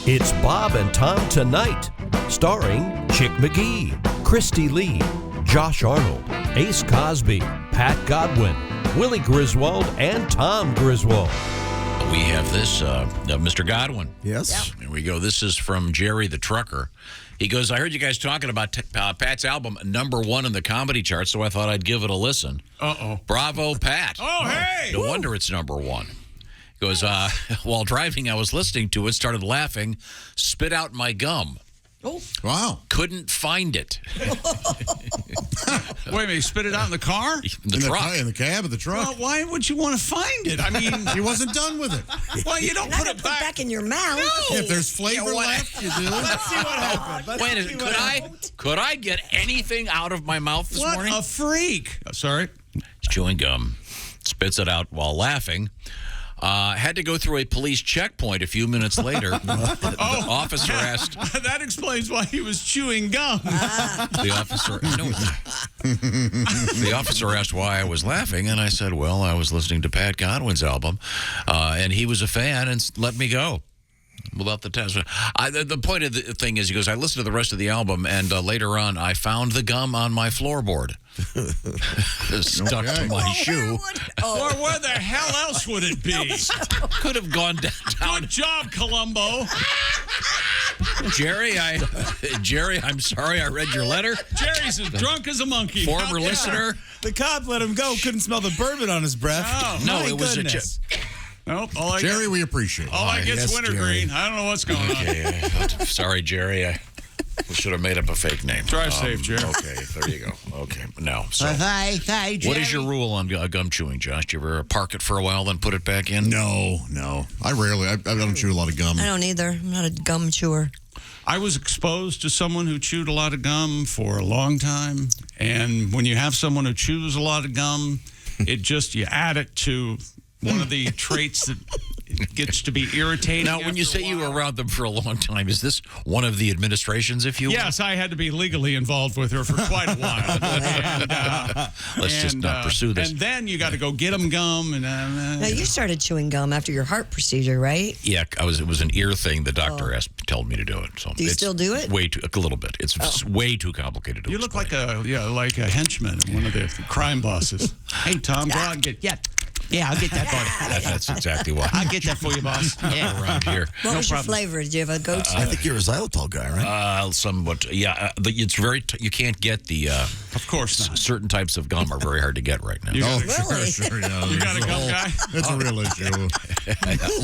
It's Bob and Tom Tonight, starring Chick McGee, Christy Lee, Josh Arnold, Ace Cosby, Pat Godwin, Willie Griswold, and Tom Griswold. We have this, Mr. Godwin. Yes. Here we go. This is from Jerry the Trucker. He goes, I heard you guys talking about Pat's album, #1 in the comedy chart, so I thought I'd give it a listen. Uh-oh. Bravo, Pat. Oh, hey! No wonder it's #1. He goes, while driving, I was listening to it, started laughing, spit out my gum. Oh. Wow. Couldn't find it. Wait a minute, you spit it out in the car? In the truck. In the cab of the truck. Well, why would you want to find it? I mean, He wasn't done with it. well, you don't put it back. in your mouth. No. If there's flavor left, you do. Let's see what happens. Wait a minute, could I get anything out of my mouth this morning? What a freak. Sorry? He's chewing gum, spits it out while laughing. Had to go through a police checkpoint a few minutes later. The officer asked... That explains why he was chewing gum. The officer asked why I was laughing, and I said, well, I was listening to Pat Godwin's album, and he was a fan and let me go. Without the test. The point of the thing is, he goes, I listened to the rest of the album, and later on, I found the gum on my floorboard. Stuck to my shoe. Or where the hell else would it be? Could have gone down. Good job, Columbo. Jerry, I'm sorry I read your letter. Jerry's as drunk as a monkey. Former listener. The cop let him go. Couldn't smell the bourbon on his breath. Oh, no, My it was goodness. Nope. Jerry, we appreciate it. All I get's Yes, wintergreen. I don't know what's going on. Okay, sorry, Jerry. I should have made up a fake name. Drive safe, Jerry. Okay, there you go. Okay, now, so Hi, Jerry. what is your rule on gum chewing, Josh? Do you ever park it for a while, then put it back in? No. I don't chew a lot of gum. I don't either. I'm not a gum chewer. I was exposed to someone who chewed a lot of gum for a long time. And when you have someone who chews a lot of gum, you add it to one of the traits that gets to be irritating. Now, when you say you were around them for a long time, is this one of the administrations, if you will? Yes, I had to be legally involved with her for quite a while. Let's just not pursue this. And then you got to go get them gum. And Now, you started chewing gum after your heart procedure, right? Yeah, it was an ear thing. The doctor told me to do it. So Do you still do it? A little bit. It's way too complicated to you look explain. like a henchman, one of the crime bosses. Hey, Tom, go out and get... Yeah, I'll get that for you. That's exactly why. I'll get that for you, boss. Yeah, around here. What was your flavor? Did you have a go-to? I think you're a xylitol guy, right? Somewhat. Yeah, it's very. You can't get the. Of course not. Certain types of gum are very hard to get right now. You got Really? Sure, yeah. You got a gum guy? It's a real issue.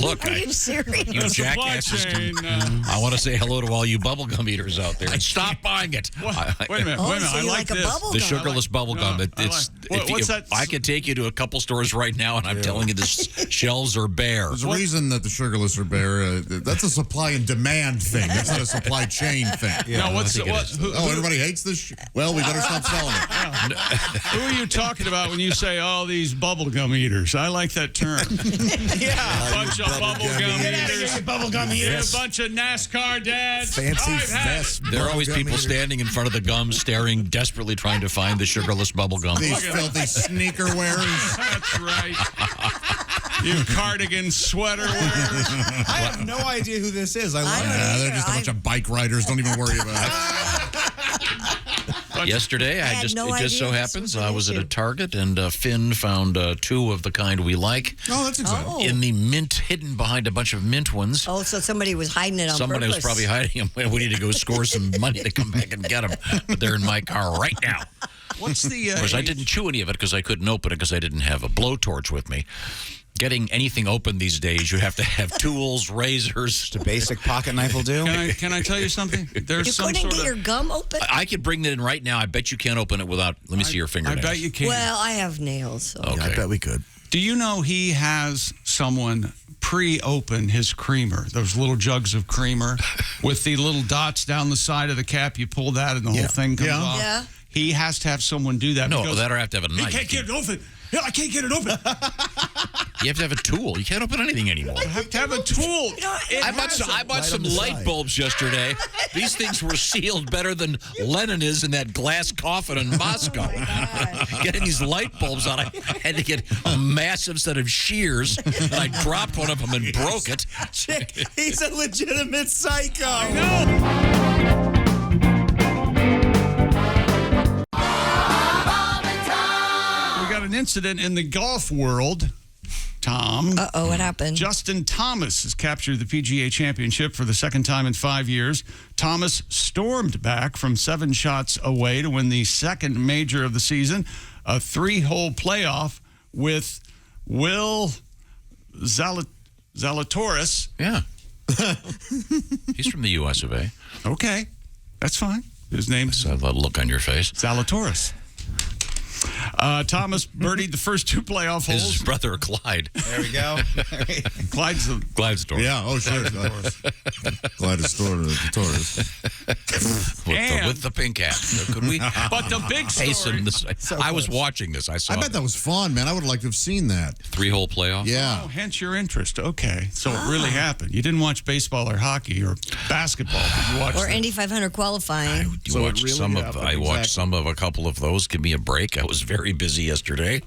Look, Are you serious? you Supply jackasses. chain. I want to say hello to all you bubblegum eaters out there. And stop buying it. Wait a minute. Oh, Wait a minute. so I you like like a this. bubble The gum? sugarless bubble gum. What's that? I could take you to a couple stores right now, and I'm telling you, the shelves are bare. There's a reason that the sugarless are bare. That's a supply and demand thing. That's not a supply chain thing. No, what's I think it is. Everybody hates this. Well, we better stop selling it. Who are you talking about when you say all these bubblegum eaters? I like that term. A bunch of bubblegum eaters. Bubblegum A bunch of NASCAR dads. Fancy I've had it. vest. There are always bubblegum people eater. standing in front of the gum, staring, desperately trying to find the sugarless bubble gum. These filthy sneaker wearers. That's right. You cardigan sweater wearers. I have no idea who this is. I love Yeah, it. they're just a bunch of bike riders. Don't even worry about it. Yesterday, had no it just so idea this happens, was an I was at a issue. Target, and Finn found 2 of the kind we like Oh, that's exciting. Oh. in the mint, hidden behind a bunch of mint ones. Oh, so somebody was hiding it on Somebody purpose. was probably hiding them. We need to go score some money to come back and get them. But they're in my car right now. What's the... Of course, I didn't chew any of it because I couldn't open it because I didn't have a blowtorch with me. Getting anything open these days, you have to have tools, razors. The basic pocket knife will do. Can I tell you something? There's You some couldn't sort get of... your gum open? I could bring it in right now. I bet you can't open it without. Let me see your I fingernails. bet you can. Well, I have nails. So. Okay. Yeah, I bet we could. Do you know he has someone pre-open his creamer, those little jugs of creamer with the little dots down the side of the cap? You pull that and the whole thing comes off. Yeah. He has to have someone do that. No, because that or I have to have a he knife. can't get it open. I can't get it open. You have to have a tool. You can't open anything anymore. You have to have a tool. I bought some light bulbs yesterday. These things were sealed better than Lenin is in that glass coffin in Moscow. Getting these light bulbs out, I had to get a massive set of shears, and I dropped one of them and broke it. Chick, he's a legitimate psycho. I know. We got an incident in the golf world, Tom. Uh-oh, what happened? Justin Thomas has captured the PGA Championship for the second time in 5 years. Thomas stormed back from 7 shots away to win the second major of the season, a 3-hole playoff with Will Zalatoris. Yeah. He's from the U.S. of A. Okay, that's fine. His name's So that look on your face. Zalatoris. Thomas birdied the first 2 playoff holes. His brother Clyde. There we go. Clyde's story. Yeah, oh, sure. Gladys Taurus. With the pink hat. So could we But the big story. hasten this? I was watching this. I saw I bet that was fun, man. I would have liked to have seen that. 3-hole playoff. Yeah. Oh, hence your interest. Okay, so it really happened. You didn't watch baseball or hockey or basketball. But you watched Or Indy 500 qualifying. So it really happened, I watched exactly. some of a couple of those. Give me a break. I was very busy yesterday.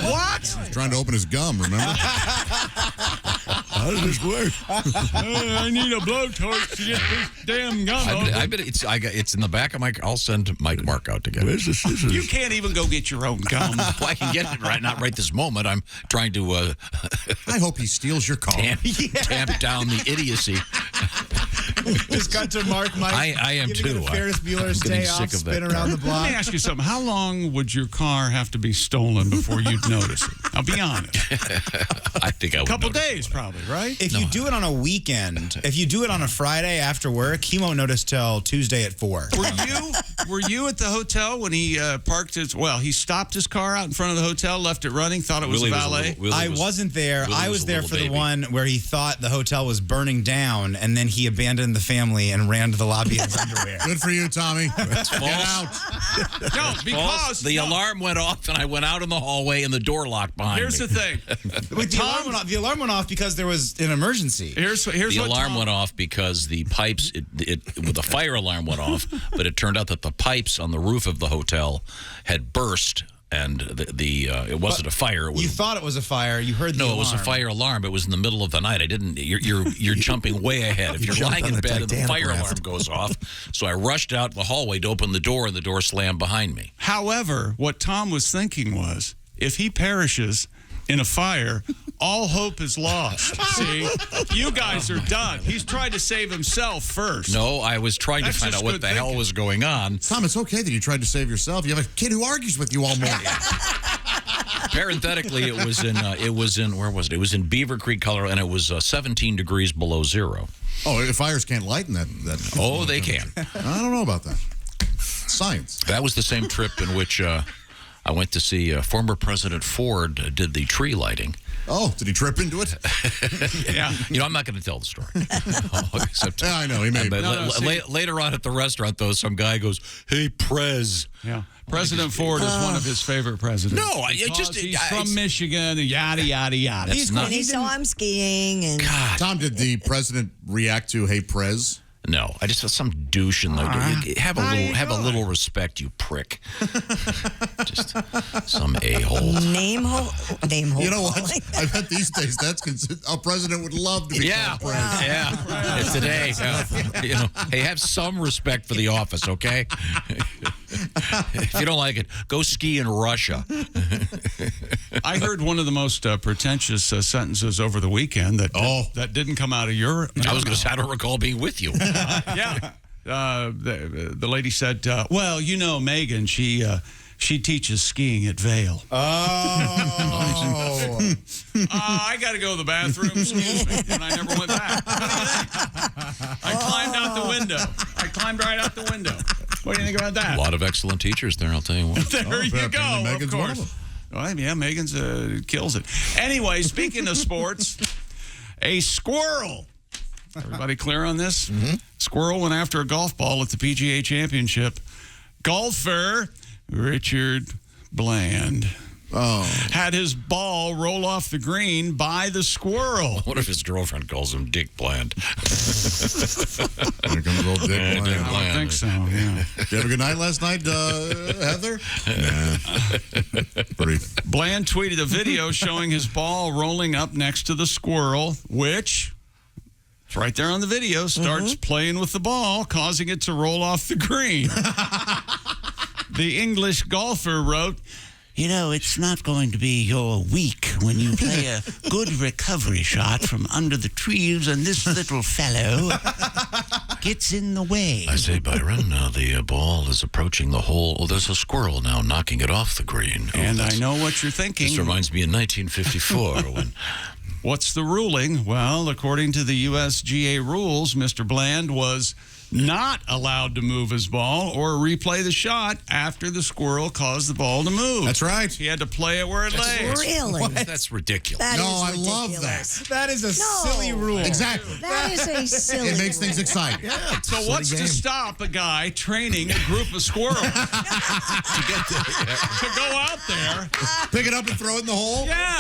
What? Trying to open his gum, remember? How does this work? I need a blowtorch to get this damn gum open. I bet it's in the back of my. I'll send Mike Mark out to get it. Where's the scissors? You can't even go get your own gum. Well, I can get it not right this moment. I'm trying to I hope he steals your car. tamp down the idiocy. Just got to Mark Mike. I am giving too. it a Ferris Bueller I'm getting stay off, sick of that spin around the Let block. me ask you something. How long would your car have to be stolen before you'd notice it? I'll be honest. I think I would. A couple notice days, probably, right? If you do it on a weekend, if you do it on a Friday after work, he won't notice till Tuesday at 4. Were you at the hotel when he parked his? Well, he stopped his car out in front of the hotel, left it running, thought it was Willie a was a valet. little- Willie I was- wasn't there. Willie I was was a there little for the baby. one where he thought the hotel was burning down, and then he abandoned the family and ran to the lobby in his underwear. Good for you, Tommy. Get out. No, because The alarm went off, and I went out in the hallway, and the door locked behind Here's me. the thing. Wait, the alarm went off because there was an emergency. Here's The what alarm Tom- went off because the pipes, the fire alarm went off, but it turned out that the pipes on the roof of the hotel had burst, and it wasn't a fire. It was, You thought it was a fire. You heard the no, alarm. it was a fire alarm. It was in the middle of the night. I didn't. You're jumping way ahead. If you're lying in bed and the fire alarm goes off, so I rushed out the hallway to open the door, and the door slammed behind me. However, what Tom was thinking was, if he perishes in a fire, all hope is lost. See, you guys are done. He's tried to save himself first. No, I was trying That's to find just out what good the hell thinking. was going on. Tom, it's okay that you tried to save yourself. You have a kid who argues with you all morning. Parenthetically, it was in where was it? It was in Beaver Creek, Colorado, and it was 17 degrees below zero. Oh, fires can't lighten that. Oh, they can. I don't know about that. Science. That was the same trip in which I went to see former President Ford did the tree lighting. Oh, did he trip into it? Yeah. I'm not going to tell the story. Except, Yeah, I know. He may. but see- later on at the restaurant, though, some guy goes, "Hey, Prez." Yeah. President Ford is one of his favorite presidents. No, Because he's from Michigan, and yada, yada, yada. That's not. And he saw him skiing and Tom, did the president react to "Hey, Prez"? No, I just felt some douche in the. Have a little respect, you prick. Just some a-hole. name hole. You know what? I bet these days a president would love to be Yeah, called Prez. yeah. It's today, hey, have some respect for the office, okay? If you don't like it, go ski in Russia. I heard one of the most pretentious sentences over the weekend that didn't come out of your. I was going to say, I don't recall being with you. Yeah. The lady said, well, Megan, she teaches skiing at Vail. Oh. I got to go to the bathroom, excuse me. And I never went back. What do you think? I climbed out the window. I climbed right out the window. What do you think about that? A lot of excellent teachers there, I'll tell you what. There you apparently go, Megan's of one of course. Well, yeah, Megan's kills it. Anyway, speaking of sports, a squirrel. Everybody clear on this? Mm-hmm. Squirrel went after a golf ball at the PGA Championship. Golfer Richard Bland had his ball roll off the green by the squirrel. What if his girlfriend calls him Dick Bland? Here comes old Dick Bland. I would think so, yeah. Did you have a good night last night, Heather? Nah. Brief. Bland tweeted a video showing his ball rolling up next to the squirrel, which, it's right there on the video, starts playing with the ball, causing it to roll off the green. The English golfer wrote, "You know, it's not going to be your week when you play a good recovery shot from under the trees and this little fellow gets in the way." I say, Byron, the ball is approaching the hole. Oh, there's a squirrel now knocking it off the green. And I know what you're thinking. This reminds me in 1954 when... What's the ruling? Well, according to the USGA rules, Mr. Bland was not allowed to move his ball or replay the shot after the squirrel caused the ball to move. That's right. He had to play it where it lay. Really? That's ridiculous. That No, is I love ridiculous. That is a silly rule. Exactly. That is a silly It makes things rule. exciting. So what's to stop a guy training a group of squirrels to go out there? Pick it up and throw it in the hole? Yeah.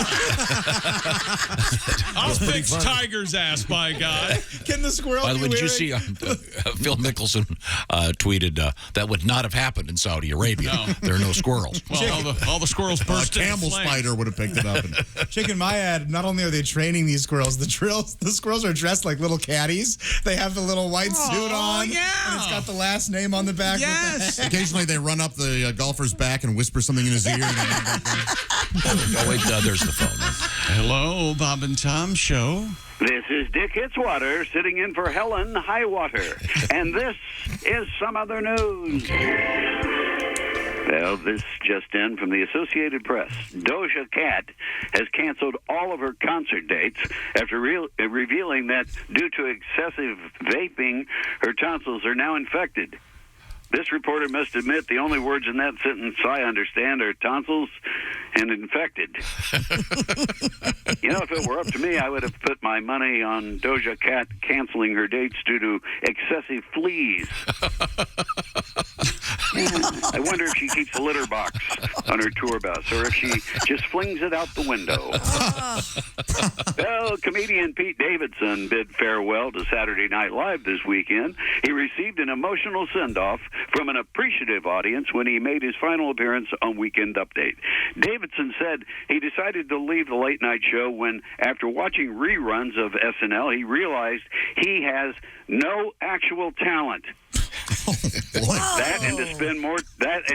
I'll fix Tiger's ass, by God. Can the squirrel By the be way, did you wearing- see Phil Mickelson tweeted that would not have happened in Saudi Arabia. No. There are no squirrels. Well, all the squirrels A burst into camel flame. spider would have picked it up. And, Chicken my ad, not only are they training these squirrels, the squirrels are dressed like little caddies. They have the little white suit on. yeah. And it's got the last name on the back. with Yes. occasionally they run up the golfer's back and whisper something in his ear. Oh, wait, there's the phone. Hello, Bob and Tom Show. This is Dick Hitswater sitting in for Helen Highwater, and this is some other news. Well, this just in from the Associated Press. Doja Cat has canceled all of her concert dates after revealing that due to excessive vaping, her tonsils are now infected. This reporter must admit the only words in that sentence I understand are tonsils and infected. You know, if it were up to me, I would have put my money on Doja Cat canceling her dates due to excessive fleas. I wonder if she keeps a litter box on her tour bus or if she just flings it out the window. Well, comedian Pete Davidson bid farewell to Saturday Night Live this weekend. He received an emotional send-off from an appreciative audience when he made his final appearance on Weekend Update. Davidson said he decided to leave the late-night show when, after watching reruns of SNL, he realized he has no actual talent. That and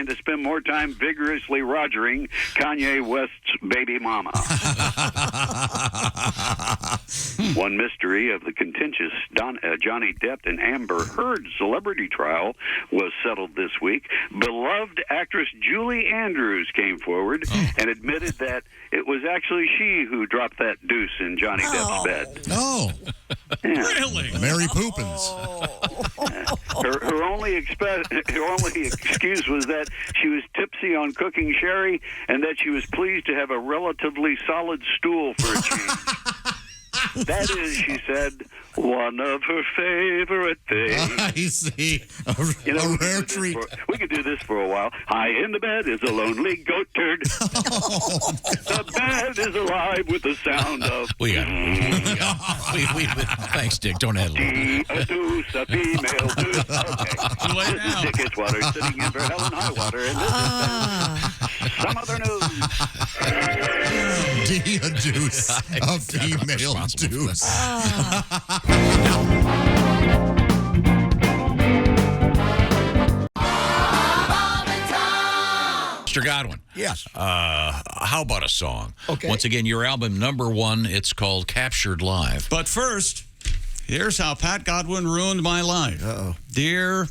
to spend more time vigorously rogering Kanye West's baby mama. One mystery of the contentious Johnny Depp and Amber Heard celebrity trial was settled this week. Beloved actress Julie Andrews came forward and admitted that it was actually she who dropped that deuce in Johnny Depp's bed. Oh, Yeah. Really? Mary Poopins. Her only excuse was that she was tipsy on cooking sherry and that she was pleased to have a relatively solid stool for a change. That is, she said, one of her favorite things. I see. A rare treat. We could do this for a while. High in the bed is a lonely goat turd. The bed is alive with the sound of... Thanks, Dick. Don't add a deuce, a female deuce. Okay. Too late now. Dick Hitswater sitting in for Helen Highwater, and this is some other news. D, a deuce. A female deuce. Mr. Godwin. Yes. How about a song? Okay. Once again, your album #1. It's called Captured Live. But first, here's how Pat Godwin ruined my life. Uh-oh. Dear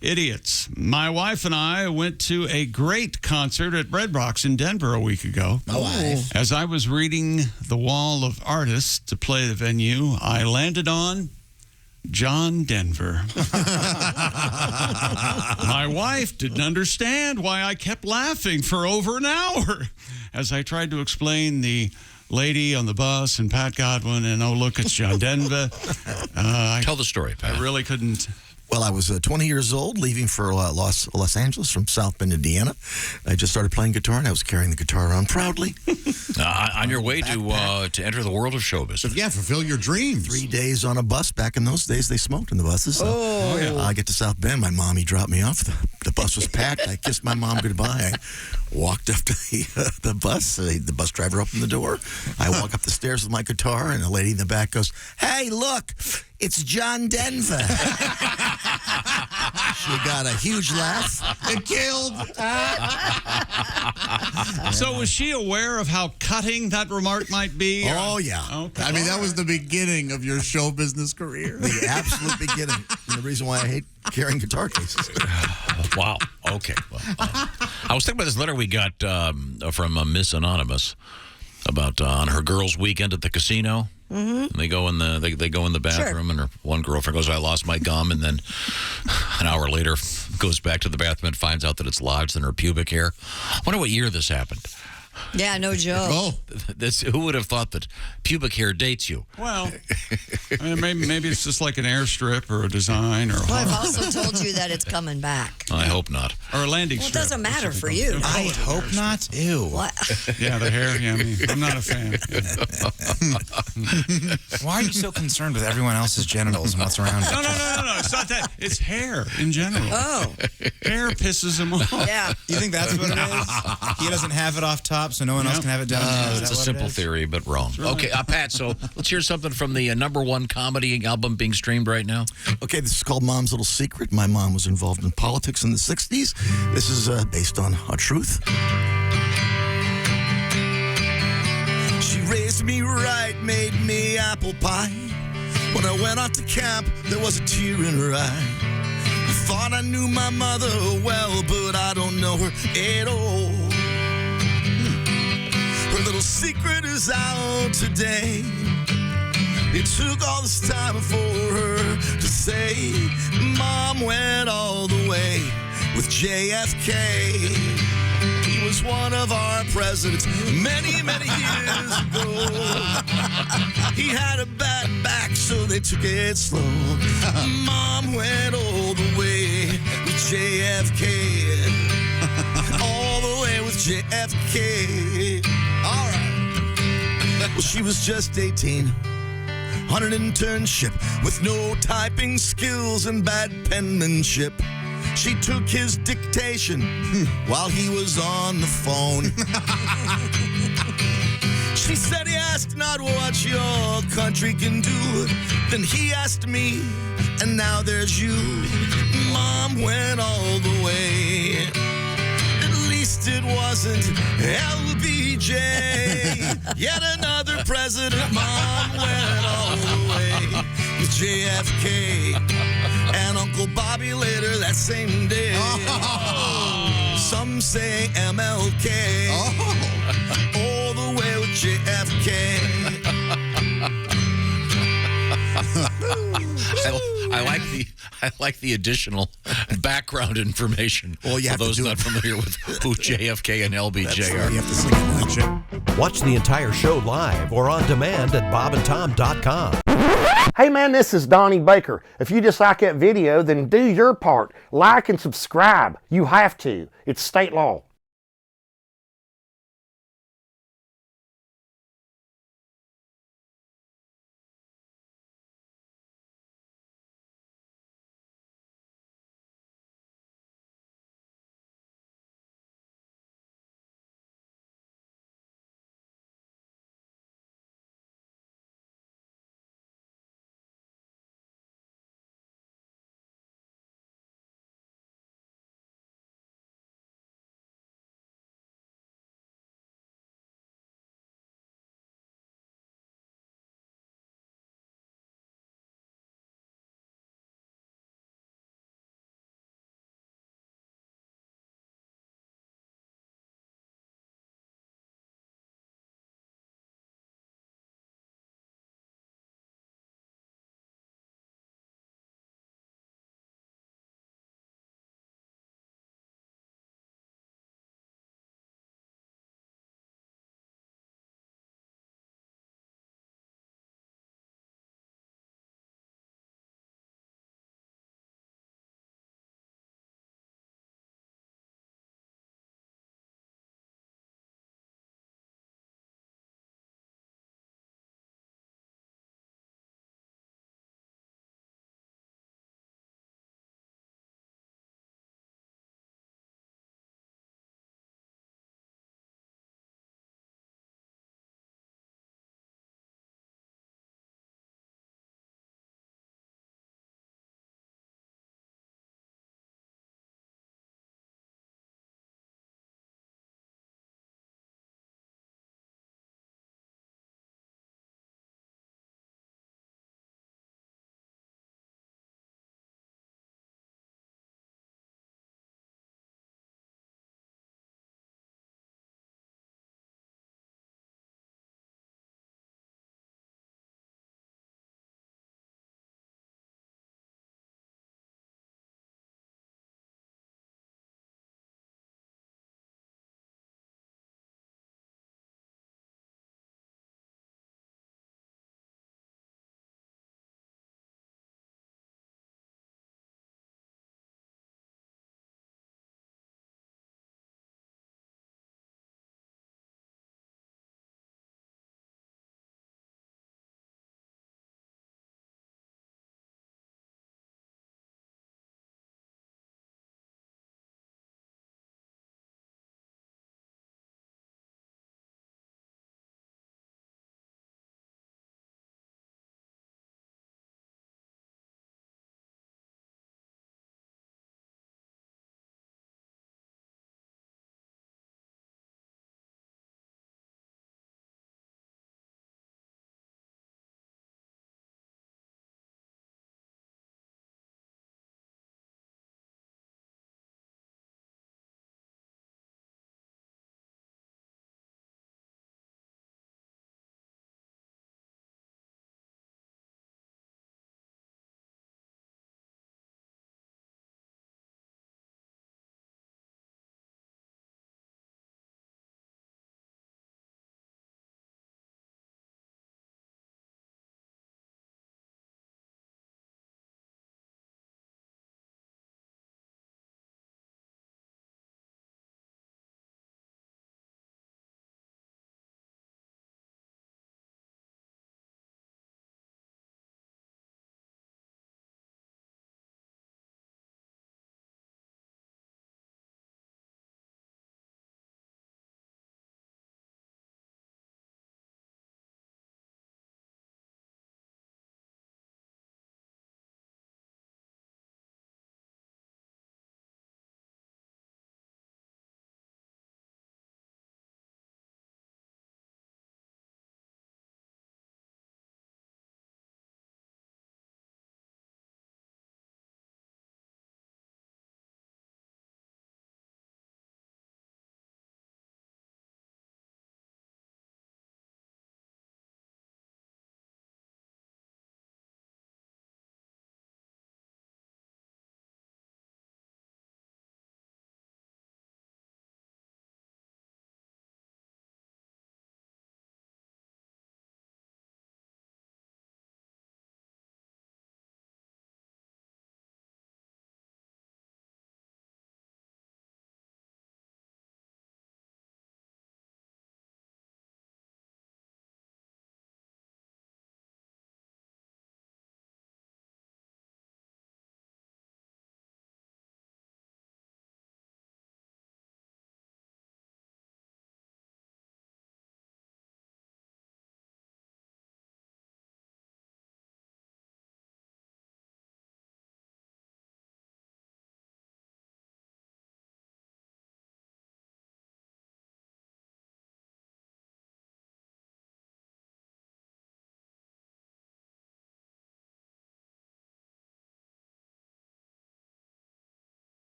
idiots, my wife and I went to a great concert at Red Rocks in Denver a week ago. My wife. As I was reading the wall of artists to play the venue, I landed on John Denver. My wife didn't understand why I kept laughing for over an hour as I tried to explain the lady on the bus and Pat Godwin and, oh, look, it's John Denver. Tell the story, Pat. I really couldn't Well, I was 20 years old, leaving for Los Angeles from South Bend, Indiana. I just started playing guitar, and I was carrying the guitar around proudly. On your way to enter the world of show business. Yeah, fulfill your dreams. 3 days on a bus. Back in those days, they smoked in the buses. So, I get to South Bend. My mommy dropped me off. The bus was packed. I kissed my mom goodbye. I walked up to the bus. The bus driver opened the door. I walk up the stairs with my guitar, and a lady in the back goes, "Hey, look, it's John Denver." She got a huge laugh. It killed. So was she aware of how cutting that remark might be? Oh, yeah. Okay. I mean, that was the beginning of your show business career. The absolute beginning. And the reason why I hate carrying guitar cases. Wow. Okay. Well, I was thinking about this letter we got from Miss Anonymous about on her girls' weekend at the casino. And they go in the bathroom, and her one girlfriend goes, "I lost my gum," and then an hour later goes back to the bathroom and finds out that it's lodged in her pubic hair. I wonder what year this happened. Yeah, no joke. Oh, Who would have thought that pubic hair dates you? Well, I mean, maybe it's just like an airstrip or a design or a, Well, I've also told you that it's coming back. I hope not. or a landing Well, it strip. doesn't matter for you. I hope not. Ew. What? Yeah, the hair. Yeah, I'm not a fan. Yeah. Why are you so concerned with everyone else's genitals and what's around it? No. It's not that. It's hair in general. Oh, Hair pisses him off. yeah. You think that's what it is? He doesn't have it off top, so no one else can have it down here. Is It's that a what simple it is? theory, but wrong. Okay, Pat, so let's hear something from the #1 comedy album being streamed right now. Okay, this is called Mom's Little Secret. My mom was involved in politics in the 60s. This is based on a truth. She raised me right, made me apple pie. When I went off to camp, there was a tear in her eye. I thought I knew my mother well, but I don't know her at all. Her little secret is out today. It took all this time for her to say, Mom went all the way with JFK. He was one of our presidents many, many years ago. He had a bad back, so they took it slow. Mom went all the way with JFK. All the way with JFK. All right. Well, she was just 18. On an internship with no typing skills and bad penmanship. She took his dictation while he was on the phone. She said he asked not what your country can do. Then he asked me, and now there's you. Mom went all the way. At least it wasn't LBJ. Yet another president. Mom went all the way with JFK. And Uncle Bobby later that same day. Oh. Some say MLK. Oh. All the way with JFK. I like the additional background information Well, you for have to those do not it. familiar with who JFK and LBJ That's are. why you have to sing it like Watch the entire show live or on demand at bobandtom.com. Hey man, this is Donnie Baker. If you just like that video, then do your part. Like and subscribe. You have to. It's state law.